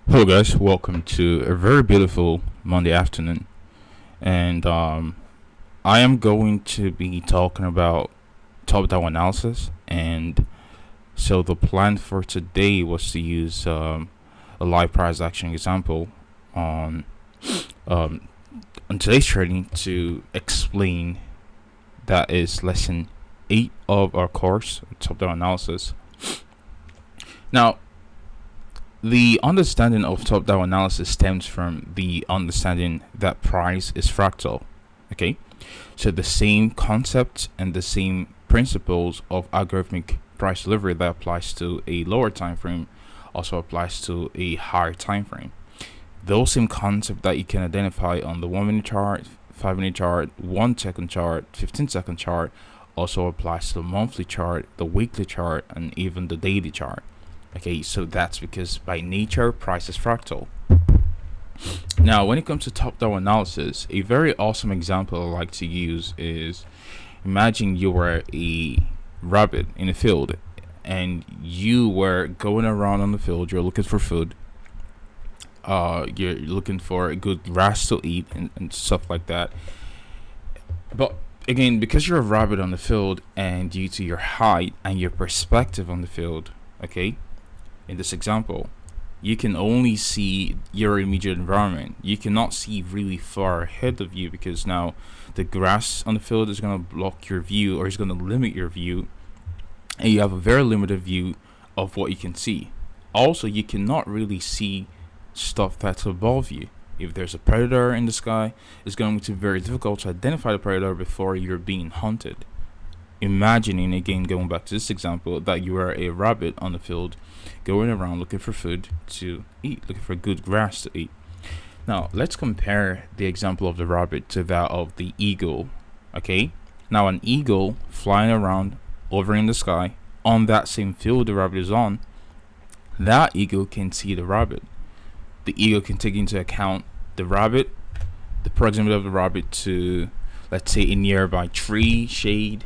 Hello, guys. Welcome to a very beautiful Monday afternoon, and I am going to be talking about top-down analysis. And so the plan for today was to use a live price action example on um, on today's trading to explain that is lesson 8 of our course, top-down analysis. Now, the understanding of top down analysis stems from the understanding that price is fractal. Okay, so the same concepts and the same principles of algorithmic price delivery that applies to a lower time frame also applies to a higher time frame. Those same concepts that you can identify on the 1 minute chart, 5 minute chart, 1 second chart, 15-second chart also applies to the monthly chart, the weekly chart, and even the daily chart. Okay, so that's because by nature, price is fractal. Now, when it comes to top-down analysis, a very awesome example I like to use is imagine you were a rabbit in a field and you were going around on the field, you're looking for food, you're looking for a good grass to eat and stuff like that. But again, because you're a rabbit on the field and due to your height and your perspective on the field, okay, in this example, you can only see your immediate environment. You cannot see really far ahead of you because now the grass on the field is going to block your view or is going to limit your view, and you have a very limited view of what you can see. Also, you cannot really see stuff that's above you. If there's a predator in the sky, it's going to be very difficult to identify the predator before you're being hunted. Imagining, again, going back to this example, that you are a rabbit on the field going around looking for food to eat, looking for good grass to eat. Now, let's compare the example of the rabbit to that of the eagle. Okay, now an eagle flying around over in the sky on that same field the rabbit is on, that eagle can see the rabbit. The eagle can take into account the rabbit, the proximity of the rabbit to, let's say, a nearby tree, shade,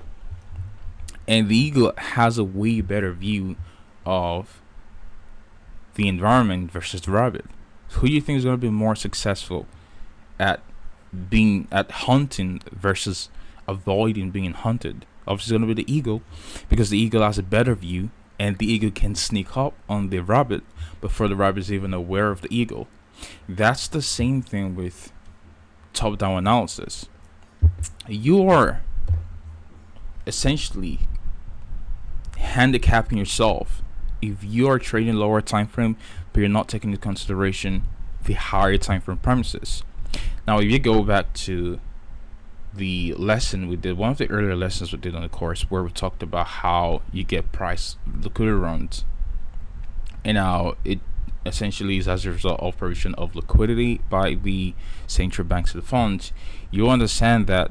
and the eagle has a way better view of the environment versus the rabbit. Who do you think is going to be more successful at hunting versus avoiding being hunted? Obviously, it's going to be the eagle because the eagle has a better view, and the eagle can sneak up on the rabbit before the rabbit is even aware of the eagle. That's the same thing with top-down analysis. You are essentially handicapping yourself if you are trading lower time frame but you're not taking into consideration the higher time frame premises. Now, if you go back to the lesson we did, one of the earlier lessons we did on the course, where we talked about how you get price liquidity runs, and how it essentially is as a result of provision of liquidity by the central banks of the funds. You understand that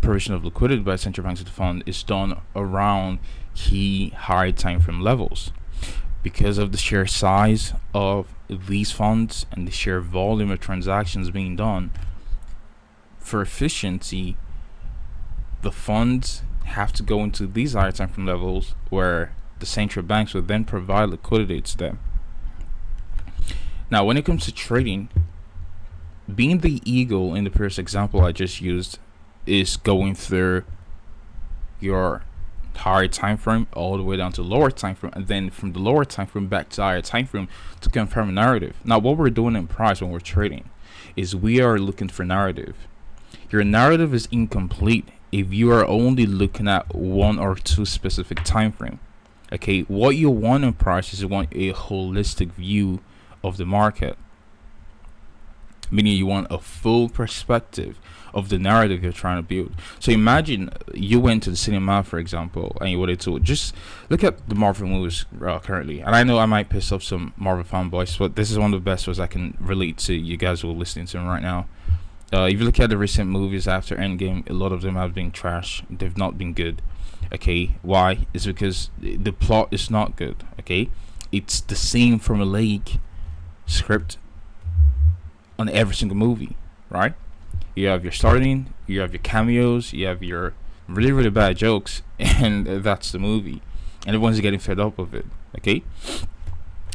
provision of liquidity by central banks of the fund is done around key high time frame levels because of the sheer size of these funds and the sheer volume of transactions being done. For efficiency, the funds have to go into these higher time frame levels where the central banks will then provide liquidity to them. Now, when it comes to trading, being the eagle in the previous example I just used is going through your higher time frame all the way down to lower time frame, and then from the lower time frame back to higher time frame to confirm a narrative. Now, what we're doing in price when we're trading is we are looking for narrative. Your narrative is incomplete if you are only looking at one or two specific time frame. Okay, what you want in price is you want a holistic view of the market, meaning you want a full perspective of the narrative you're trying to build. So imagine you went to the cinema, for example, and you wanted to just look at the Marvel movies currently. And I know I might piss off some Marvel fanboys, but this is one of the best ones I can relate to you guys who are listening to them right now. If you look at the recent movies after Endgame, a lot of them have been trash. They've not been good. Okay, why? It's because the plot is not good. Okay, it's the same formulaic script on every single movie, right? You have your starting, you have your cameos, you have your really, really bad jokes, and that's the movie. And everyone's getting fed up of it, okay?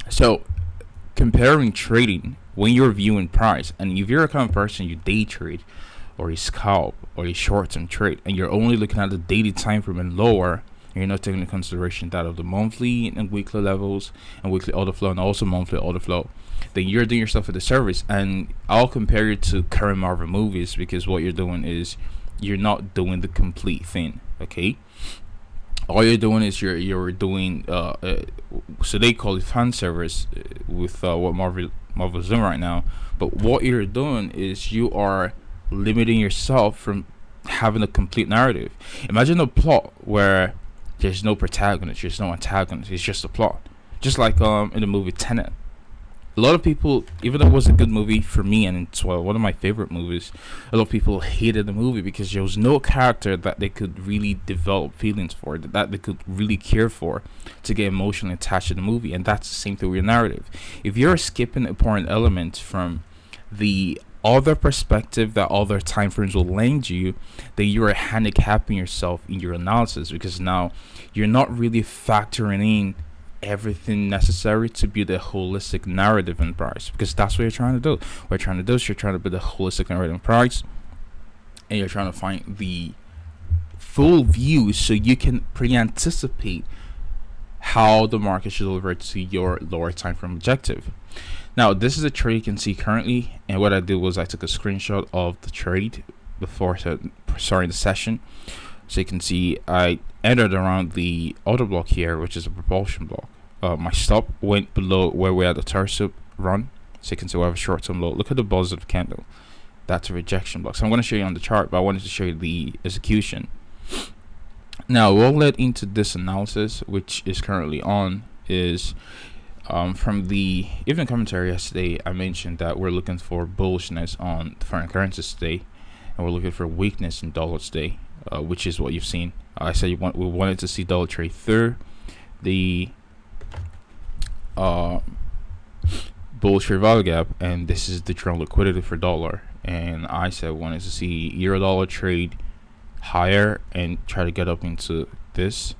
So comparing trading when you're viewing price, and if you're a kind of person you day trade or you scalp or you short-term trade, and you're only looking at the daily time frame and lower, and you're not taking into consideration that of the monthly and weekly levels and weekly order flow and also monthly order flow, then you're doing yourself a disservice. And I'll compare it to current Marvel movies, because what you're doing is you're not doing the complete thing. Okay, all you're doing is you're doing so they call it fan service with what Marvel's doing right now. But what you're doing is you are limiting yourself from having a complete narrative. Imagine a plot where there's no protagonist, there's no antagonist, it's just a plot. Just like in the movie Tenet. A lot of people, even though it was a good movie for me and it's one of my favorite movies, a lot of people hated the movie because there was no character that they could really develop feelings for, that they could really care for, to get emotionally attached to the movie. And that's the same thing with your narrative. If you're skipping important elements from the other perspective that other time frames will lend you, then you are handicapping yourself in your analysis, because now you're not really factoring in everything necessary to build a holistic narrative in price, because that's what you're trying to do. What you're trying to do is you're trying to build a holistic narrative in price, and you're trying to find the full view so you can pre-anticipate how the market should deliver to your lower time frame objective. Now, this is a trade you can see currently, and what I did was I took a screenshot of the trade before starting the session. So you can see I entered around the order block here, which is a propulsion block. My stop went below where we had the torso run. So you can see we have a short-term low. Look at the buzz of the candle. That's a rejection block. So I'm going to show you on the chart, but I wanted to show you the execution. Now, what led into this analysis, which is currently on, is from the evening commentary yesterday, I mentioned that we're looking for bullishness on the foreign currencies today, and we're looking for weakness in dollars today, which is what you've seen. I said we wanted to see dollar trade through the bullish fair value gap, and this is the trend liquidity for dollar. And I said wanted to see euro dollar trade higher and try to get up into this,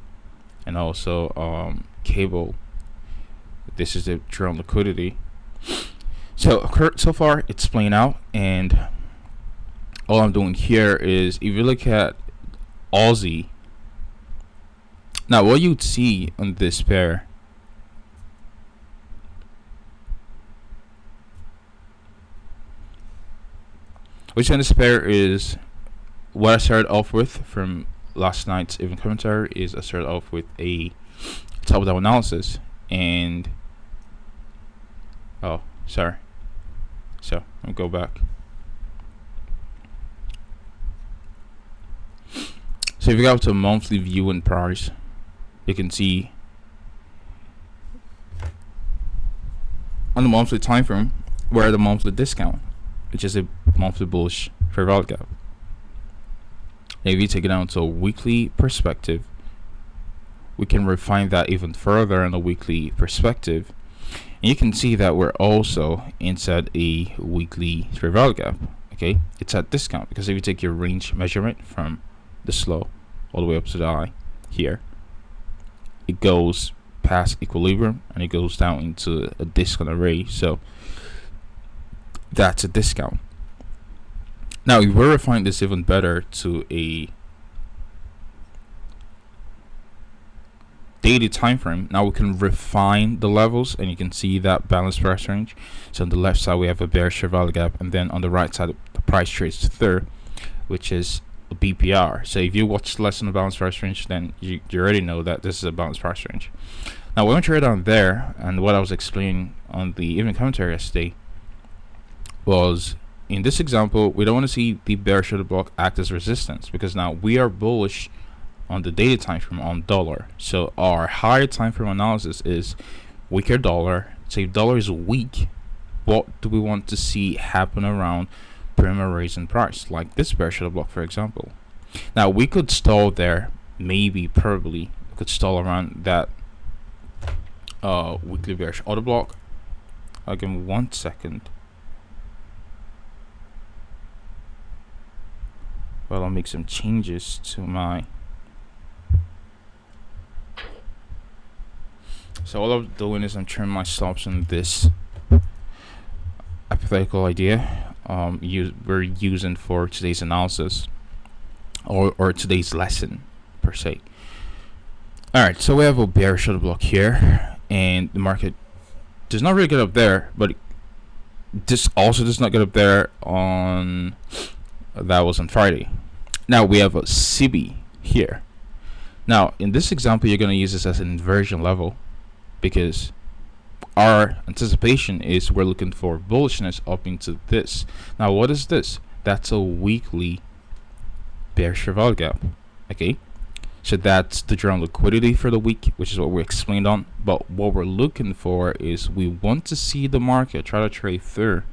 and also cable. This is the trend liquidity. So far it's playing out, and all I'm doing here is, if you look at Aussie, now what you'd see on this pair, which on this pair is what I started off with from last night's even commentary. Is I started off with a top down analysis, and so I'll go back. So if you go to a monthly view and price, you can see on the monthly time frame we're at the monthly discount, which is a monthly bullish fair value gap. Now if you take it down to a weekly perspective, we can refine that even further on a weekly perspective, and you can see that we're also inside a weekly fair value gap. Okay, it's at discount, because if you take your range measurement from the slow all the way up to the high here, it goes past equilibrium and it goes down into a discount array. So that's a discount. Now if we refine this even better to a daily time frame, now we can refine the levels, and you can see that balanced price range. So on the left side we have a bearish fair value gap, and then on the right side the price trades through, which is a BPR. So if you watch less on the balanced price range, then you already know that this is a balanced price range. Now when we trade on there, and what I was explaining on the evening commentary yesterday was, in this example, we don't want to see the bearish order block act as resistance, because now we are bullish on the daily time frame on dollar. So our higher time frame analysis is weaker dollar. So if dollar is weak, what do we want to see happen around primer raise in price, like this bearish order block, for example? Now we could stall there, maybe probably we could stall around that weekly bearish order block. I'll give me 1 second. Well, I'll make some changes to my. So all I'm doing is I'm trimming my stops on this hypothetical idea we're using for today's analysis, or today's lesson per se. All right, so we have a bearish order block here, and the market does not really get up there, but this also does not get up there on that was on Friday. Now we have a CB here. Now in this example, you're going to use this as an inversion level, because our anticipation is we're looking for bullishness up into this. Now what is this? That's a weekly bearish value gap. Okay, so that's the general liquidity for the week, which is what we explained on. But what we're looking for is we want to see the market try to trade through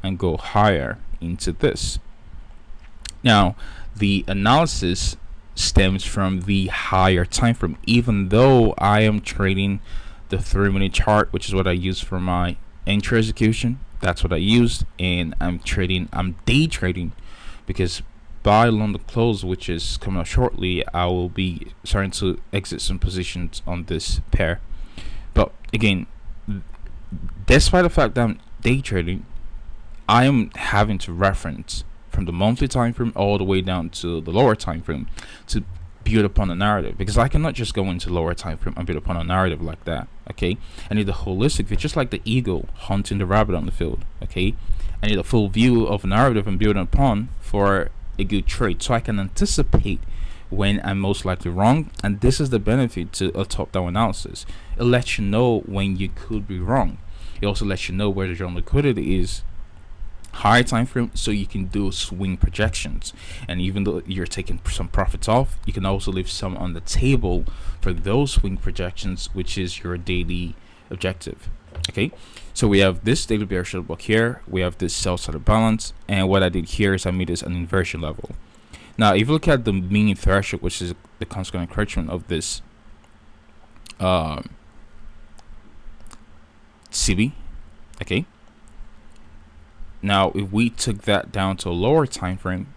and go higher into this. Now the analysis stems from the higher time frame, even though I am trading the 3-minute chart, which is what I use for my entry execution. That's what I used, and I'm day trading, because by London close, which is coming up shortly, I will be starting to exit some positions on this pair. But again, despite the fact that I'm day trading, I am having to reference from the monthly time frame all the way down to the lower time frame to build upon a narrative, because I cannot just go into lower time frame and build upon a narrative like that. Okay, I need the holistic view, just like the eagle hunting the rabbit on the field. Okay, I need a full view of a narrative and building upon for a good trade, so I can anticipate when I'm most likely wrong. And this is the benefit to a top-down analysis. It lets you know when you could be wrong. It also lets you know where the general liquidity is, high time frame, so you can do swing projections. And even though you're taking some profits off, you can also leave some on the table for those swing projections, which is your daily objective. Okay, so we have this daily bearish block here, we have this sell side balance, and what I did here is I made this an inversion level. Now if you look at the mini threshold, which is the consequent encroachment of this CB, okay, now if we took that down to a lower time frame,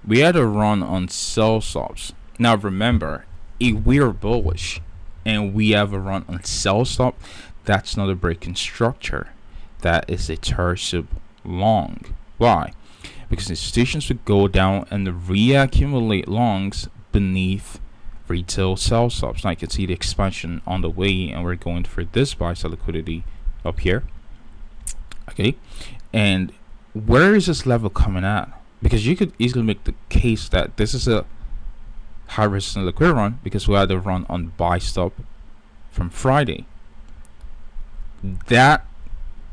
we had a run on sell stops. Now remember, if we're bullish and we have a run on sell stop, that's not a breaking structure, that is a torsive long. Why? Because institutions would go down and reaccumulate longs beneath retail sell stops. Now you can see the expansion on the way, and we're going for this buy side liquidity up here. Okay, and where is this level coming at? Because you could easily make the case that this is a high resistance liquidity run, because we had a run on buy stop from Friday. That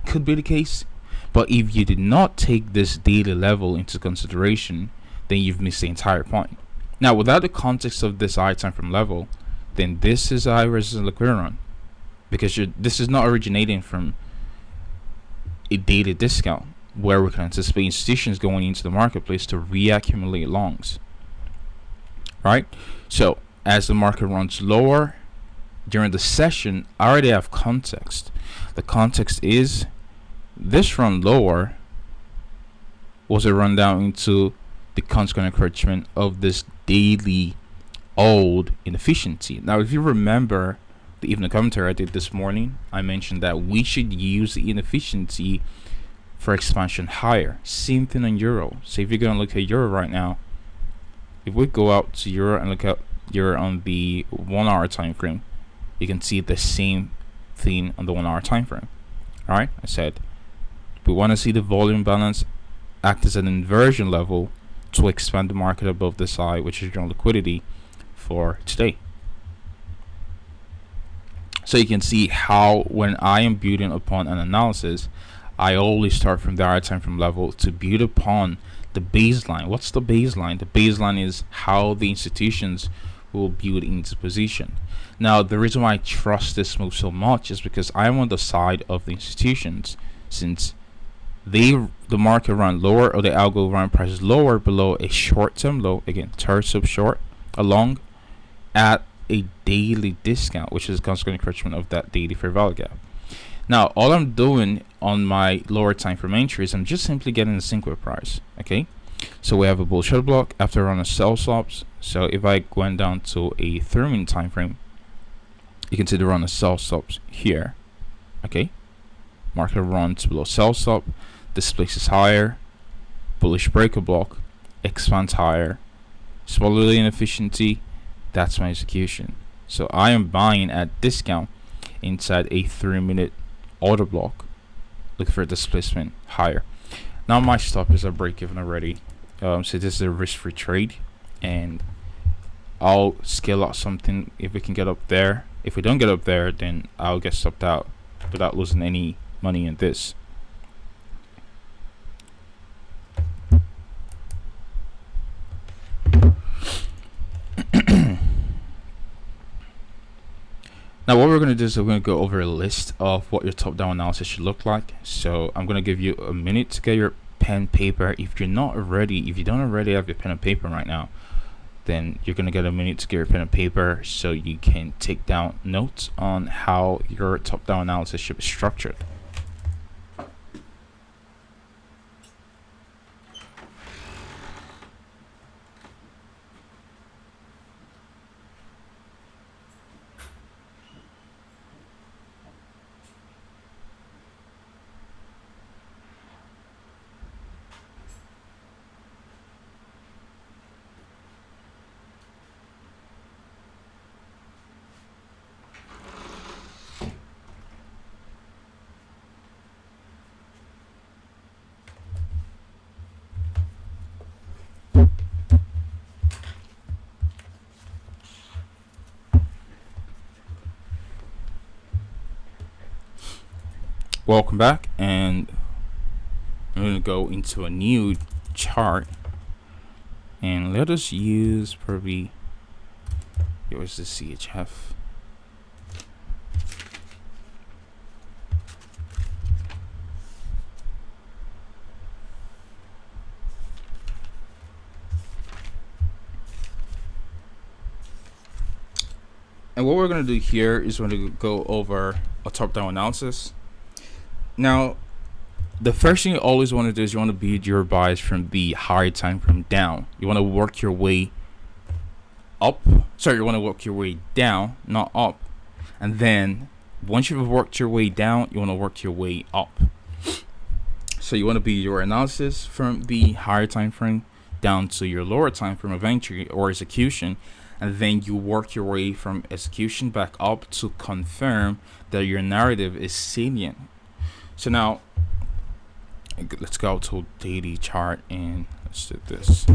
could be the case, but if you did not take this daily level into consideration, then you've missed the entire point. Now without the context of this high time frame level, then this is a high resistance liquidity run, because this is not originating from a daily discount where we can anticipate institutions going into the marketplace to reaccumulate longs. Right? So as the market runs lower during the session, I already have context. The context is this run lower was a run down into the consequent encroachment of this daily old inefficiency. Now if you remember the evening commentary I did this morning, I mentioned that we should use the inefficiency for expansion higher. Same thing on euro. So if you're going to look at euro right now, if we go out to euro and look at euro on the 1 hour time frame, you can see the same thing on the 1 hour time frame. All right, I said we want to see the volume balance act as an inversion level to expand the market above this high, which is general liquidity for today. So you can see how when I am building upon an analysis, I always start from the higher time frame level to build upon the baseline. What's the baseline? The baseline is how the institutions will build into position. Now the reason why I trust this move so much is because I'm on the side of the institutions, since the market run lower, or the algo run prices lower below a short-term low, again torsive short along at a daily discount, which is a consequent encroachment of that daily fair value gap. Now all I'm doing on my lower time frame entry is I'm just simply getting the sync with price. Okay, so we have a bull shadow block after run of sell stops. So if I went down to a 3-minute time frame, you can see the run of sell stops here. Okay, market runs below sell stop, displaces higher, bullish breaker block, expands higher, swallowing inefficiency. That's my execution. So I am buying at discount inside a 3-minute order block. Look for displacement higher. Now my stop is a break even already. So this is a risk-free trade, and I'll scale out something if we can get up there. If we don't get up there, then I'll get stopped out without losing any money in this. Now what we're going to do is we're going to go over a list of what your top-down analysis should look like. So I'm going to give you a minute to get your pen paper. If you don't already have your pen and paper right now, then you're going to get a minute to get your pen and paper so you can take down notes on how your top-down analysis should be structured. Welcome back, and I'm going to go into a new chart, and let us use probably, here's the CHF. And what we're going to do here is we're going to go over a top-down analysis. Now, the first thing you always want to do is you want to beat your buys from the higher time frame down. You want to work your way up. Sorry, you want to work your way down, not up. And then once you've worked your way down, you want to work your way up. So you want to beat your analysis from the higher time frame down to your lower time frame of entry or execution. And then you work your way from execution back up to confirm that your narrative is salient. So now let's go to daily chart and let's do this.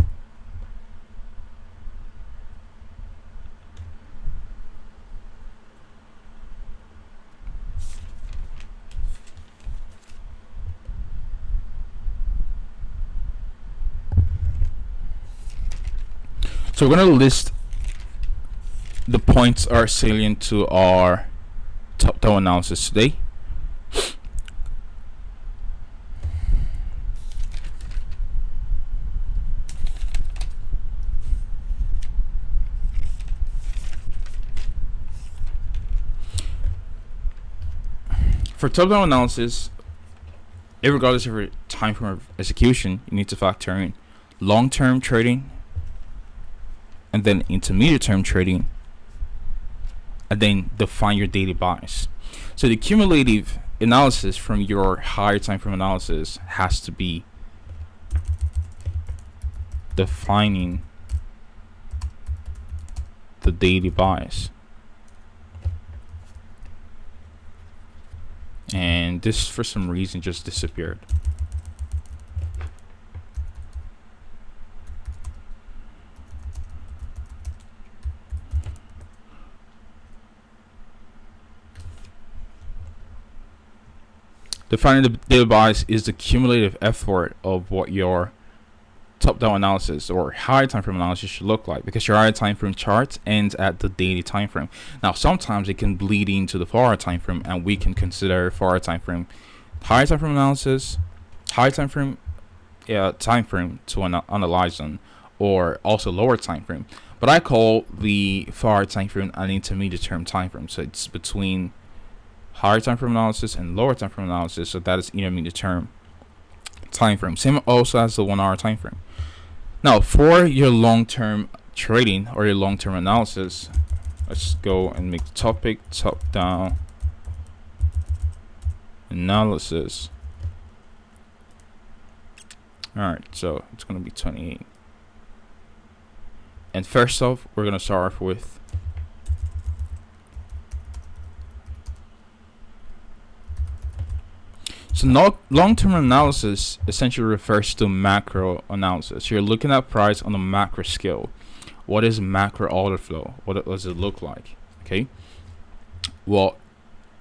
So we're going to list the points are salient to our top-down analysis today. For top-down analysis, regardless of your time frame of execution, you need to factor in long-term trading, and then intermediate-term trading, and then define your daily buys. So the cumulative analysis from your higher time frame analysis has to be defining the daily buys. And this for some reason just disappeared. Defining the daily buys is the cumulative effort of what your top-down analysis or higher time frame analysis should look like, because your higher time frame chart ends at the daily time frame. Now sometimes it can bleed into the 4-hour time frame, and we can consider 4-hour time frame higher time frame analysis, higher time frame to analyze them, or also lower time frame. But I call the 4-hour time frame an intermediate term time frame, so it's between higher time frame analysis and lower time frame analysis, so that is intermediate term time frame. Same also as the 1-hour time frame. Now for your long-term trading or your long-term analysis, let's go and make the topic top down analysis. Alright, so it's going to be 28. And first off, we're going to start off with long-term analysis essentially refers to macro analysis. You're looking at price on a macro scale. What is macro order flow? What does it look like? Okay. What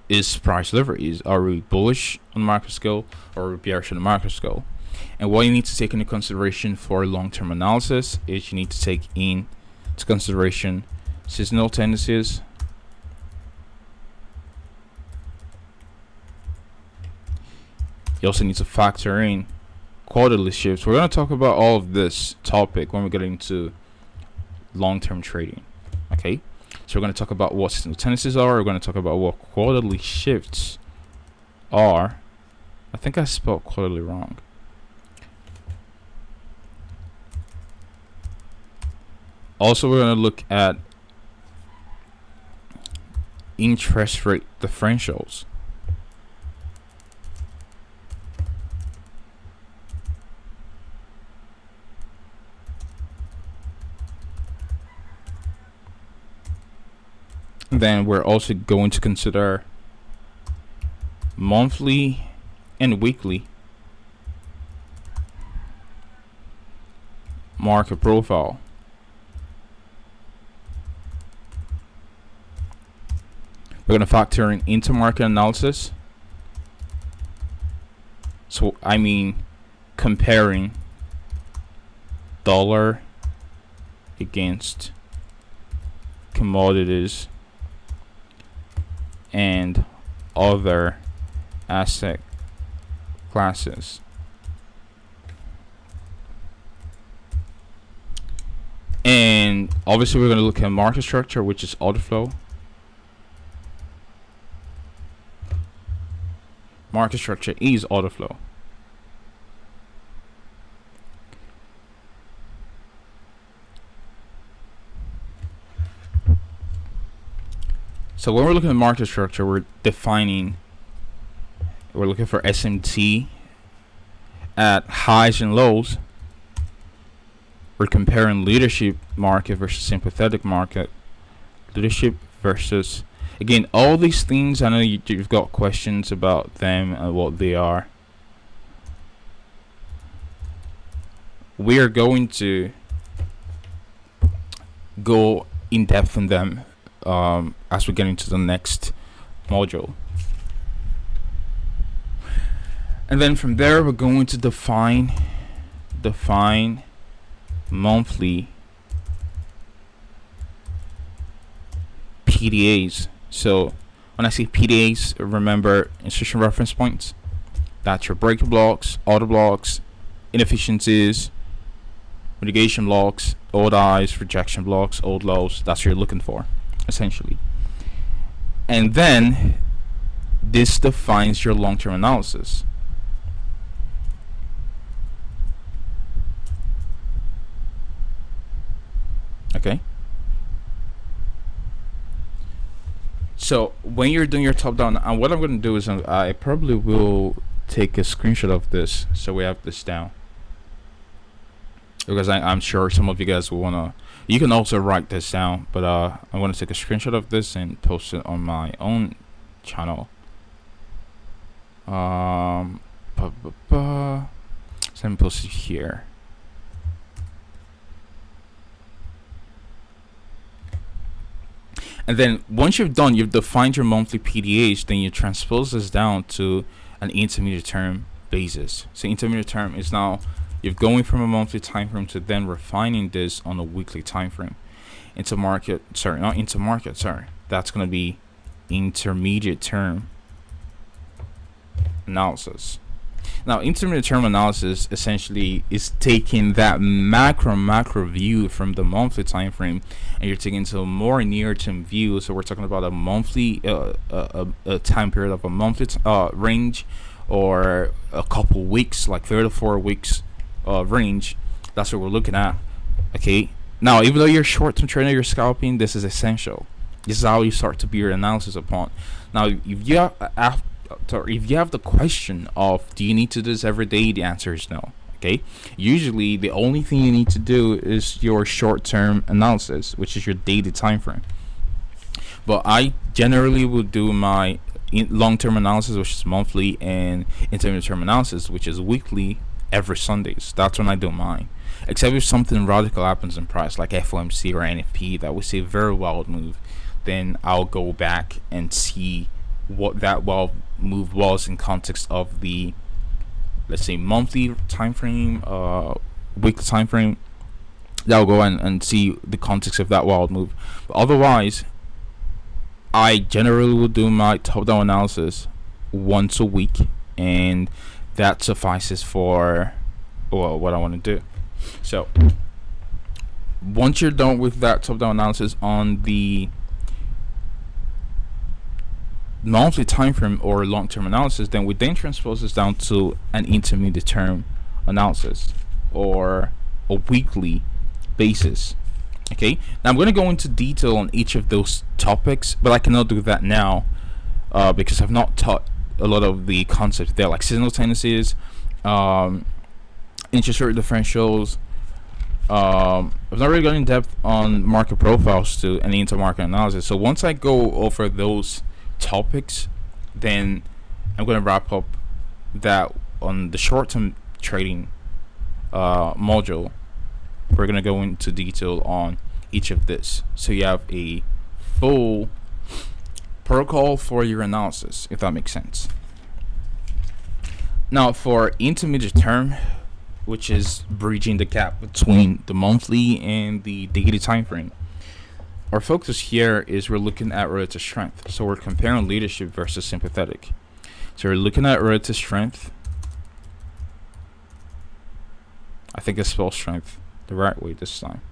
is price delivery? Are we bullish on the macro scale or are we bearish on the macro scale? And what you need to take into consideration for long-term analysis is you need to take into consideration seasonal tendencies, you also need to factor in quarterly shifts. We're going to talk about all of this topic when we get into long-term trading. Okay, so we're going to talk about what seasonal tendencies are. We're going to talk about what quarterly shifts are. I think I spelled quarterly wrong. Also, we're going to look at interest rate differentials. Then we're also going to consider monthly and weekly market profile. We're going to factor in intermarket analysis. So I mean comparing dollar against commodities and other asset classes. And obviously we're going to look at market structure, which is order flow. Market structure is order flow. So when we're looking at market structure, we're looking for SMT at highs and lows. We're comparing leadership market versus sympathetic market. Leadership versus, again, all these things, I know you've got questions about them and what they are. We are going to go in depth on them as we get into the next module. And then from there, we're going to define monthly PDAs. So when I say PDAs, remember instruction reference points. That's your break blocks, order blocks, inefficiencies, mitigation blocks, old highs, rejection blocks, old lows. That's what you're looking for, essentially. And then this defines your long-term analysis. Okay. So when you're doing your top down, and what I'm going to do is I probably will take a screenshot of this so we have this down, because I'm sure some of you guys will want to. You can also write this down, but I'm going to take a screenshot of this and post it on my own channel. So let me post it here. And then once you've defined your monthly PDAs, then you transpose this down to an intermediate term basis. So intermediate term is now you're going from a monthly time frame to then refining this on a weekly time frame. That's going to be intermediate term analysis. Now, intermediate term analysis essentially is taking that macro view from the monthly time frame, and you're taking to a more near-term view. So we're talking about a monthly, a time period of a monthly range, or a couple weeks, like 3 to 4 weeks range. That's what we're looking at. Okay. Now, even though you're short-term trader, you're scalping, this is essential. This is how you start to build your analysis upon. Now, if you if you have the question of do you need to do this every day, the answer is no. Okay, usually the only thing you need to do is your short-term analysis, which is your daily time frame. But I generally will do my long-term analysis, which is monthly, and intermediate-term analysis, which is weekly, every Sundays. That's when I do mine. Except if something radical happens in price, like FOMC or NFP, that we see a very wild move, then I'll go back and see what that wild move was in context of the, let's say, monthly time frame, weekly time frame. I'll go and see the context of that wild move. But otherwise, I generally will do my top-down analysis once a week, and that suffices for what I want to do. So once you're done with that top-down analysis on the monthly time frame or long-term analysis, then we then transpose this down to an intermediate term analysis or a weekly basis. Okay, now I'm going to go into detail on each of those topics, but I cannot do that now because I've not taught a lot of the concepts there, like seasonal tendencies, interest rate differentials. I've not really gone in depth on market profiles to any intermarket analysis. So once I go over those topics, then I'm going to wrap up that on the short-term trading module. We're going to go into detail on each of this, so you have a full protocol for your analysis, if that makes sense. Now for intermediate term, which is bridging the gap between the monthly and the daily time frame, our focus here is we're looking at relative strength. So we're comparing leadership versus sympathetic. So we're looking at relative strength. I think I spelled strength the right way this time.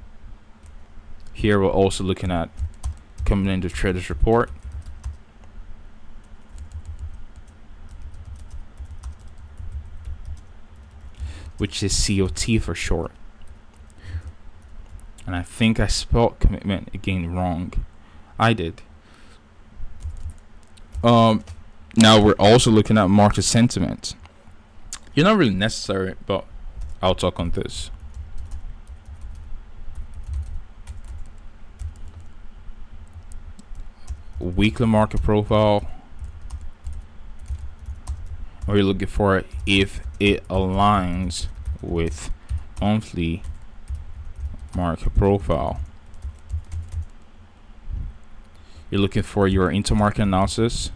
Here we're also looking at coming into traders report. Which is COT for short. And I think I spelled commitment again wrong. I did. Now we're also looking at market sentiment. You're not really necessary, but I'll talk on this. Weekly market profile. What you're looking for if it aligns with monthly market profile. You're looking for your intermarket analysis.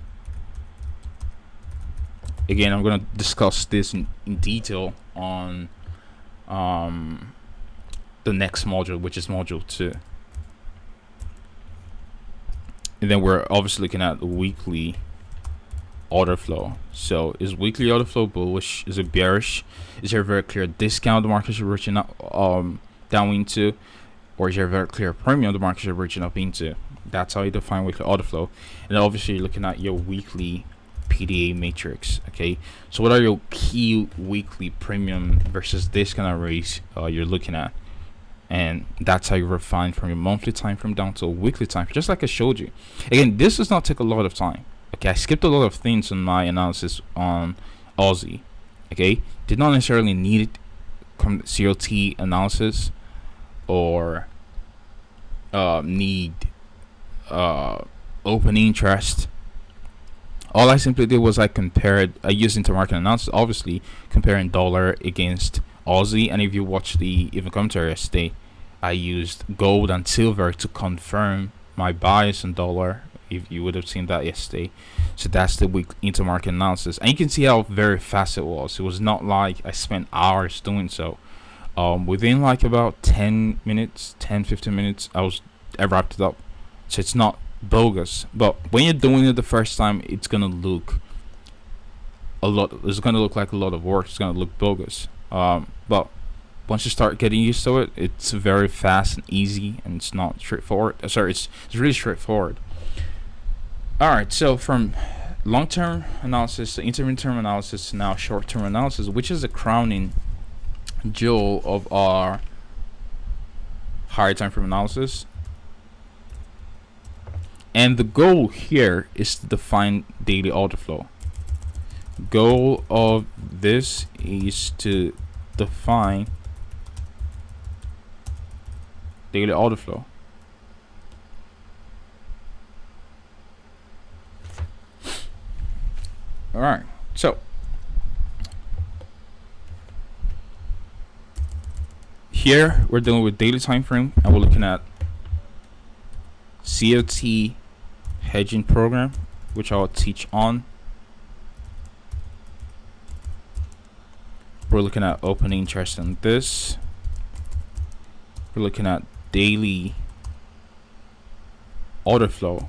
Again, I'm going to discuss this in detail on the next module, which is module 2. And then we're obviously looking at the weekly order flow. So is weekly order flow bullish? Is it bearish? Is there a very clear discount the market should reaching up down into, or is there a very clear premium the market should reaching up into? That's how you define weekly order flow. And then obviously you're looking at your weekly PDA matrix. Okay, so what are your key weekly premium versus discount arrays you're looking at? And that's how you refine from your monthly time frame down to a weekly time frame, just like I showed you. Again, this does not take a lot of time. Okay, I skipped a lot of things in my analysis on Aussie. Okay, did not necessarily need COT analysis or need open interest. All I simply did was I used intermarket analysis, obviously comparing dollar against Aussie. And if you watch the even commentary yesterday, I used gold and silver to confirm my bias in dollar. If you would have seen that yesterday. So that's the week intermarket analysis, and you can see how very fast it was. It was not like I spent hours doing so. Within like about 10 minutes, 10-15 minutes, I wrapped it up. So it's not bogus, but when you're doing it the first time, it's gonna look like a lot of work. It's gonna look bogus. But once you start getting used to it, it's very fast and easy, and it's not straightforward. It's really straightforward. Alright, so from long-term analysis to intermediate-term analysis to now short-term analysis, which is the crowning jewel of our higher time frame analysis. And the goal here is to define daily order flow. goal of this is to define daily order flow. All right, so here we're dealing with daily time frame, and we're looking at COT hedging program, which I'll teach on. We're looking at open interest in this. We're looking at daily order flow,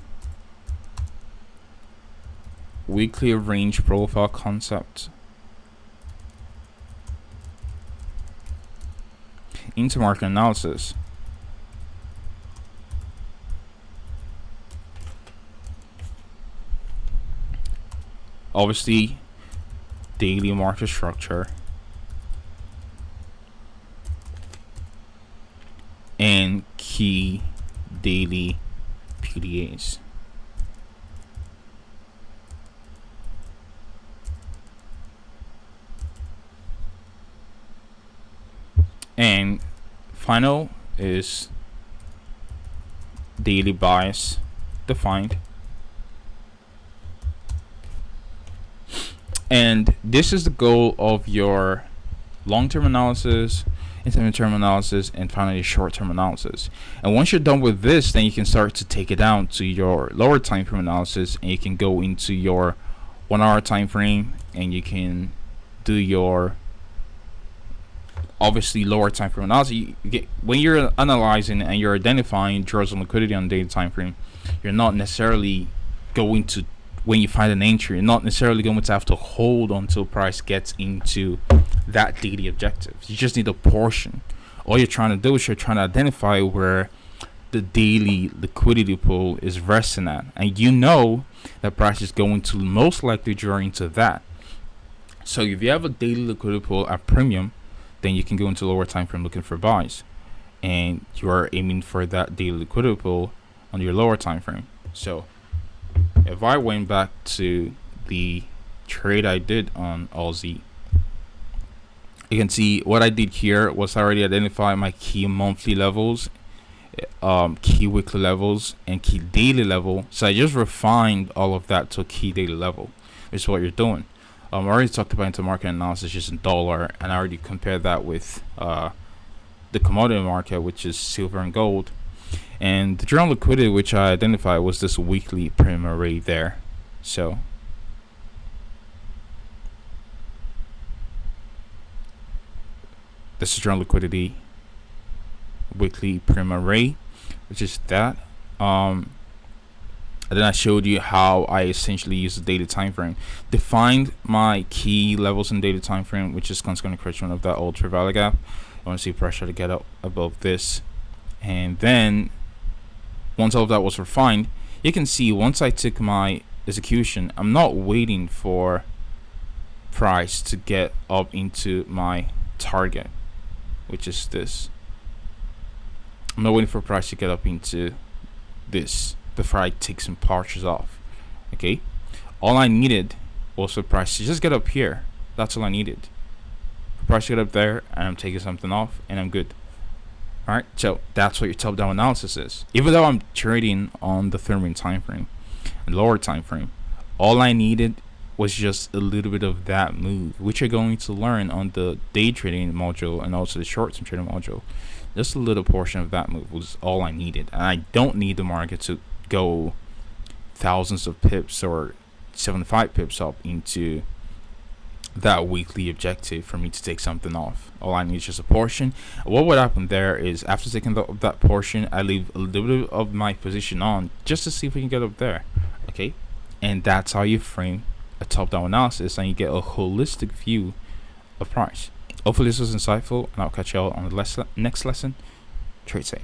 weekly range profile concept, intermarket analysis, obviously daily market structure, and key daily PDAs. And final is daily bias defined. And this is the goal of your long-term analysis, intermediate-term analysis, and finally short-term analysis. And once you're done with this, then you can start to take it down to your lower time frame analysis, and you can go into your 1 hour time frame, and you can do your obviously lower time frame analysis. When you're analyzing and you're identifying draws on liquidity on daily time frame, you're not necessarily going to, when you find an entry, you're not necessarily going to have to hold until price gets into that daily objective. You just need a portion. All you're trying to do is you're trying to identify where the daily liquidity pool is resting at, and you know that price is going to most likely draw into that. So if you have a daily liquidity pool at premium, then you can go into lower time frame looking for buys, and you are aiming for that daily liquidity pool on your lower time frame. So if I went back to the trade I did on Aussie, you can see what I did here was I already identify my key monthly levels, key weekly levels, and key daily level. So I just refined all of that to a key daily level. This is what you're doing. I already talked about intermarket analysis just in dollar, and I already compared that with the commodity market, which is silver and gold. And the general liquidity which I identified was this weekly premium array there. So this is general liquidity weekly premium array, which is that. And then I showed you how I essentially use the daily time frame, defined my key levels in daily time frame, which is consequent correction of that old value gap. I want to see pressure to get up above this, and then once all of that was refined, you can see once I took my execution, I'm not waiting for price to get up into my target, which is this. I'm not waiting for price to get up into this before I take some partials off. Okay, all I needed was for price to just get up here. That's all I needed. For price to get up there, and I'm taking something off, and I'm good. Alright, so that's what your top-down analysis is. Even though I'm trading on the 30-minute time frame and lower time frame, all I needed was just a little bit of that move, which you're going to learn on the day trading module and also the short-term trading module. Just a little portion of that move was all I needed, and I don't need the market to go thousands of pips or 75 pips up into that weekly objective for me to take something off. All I need is just a portion. What would happen there is after taking that portion, I leave a little bit of my position on just to see if we can get up there. Okay, and that's how you frame a top-down analysis, and you get a holistic view of price. Hopefully this was insightful, and I'll catch you all on the next lesson. Trade safe.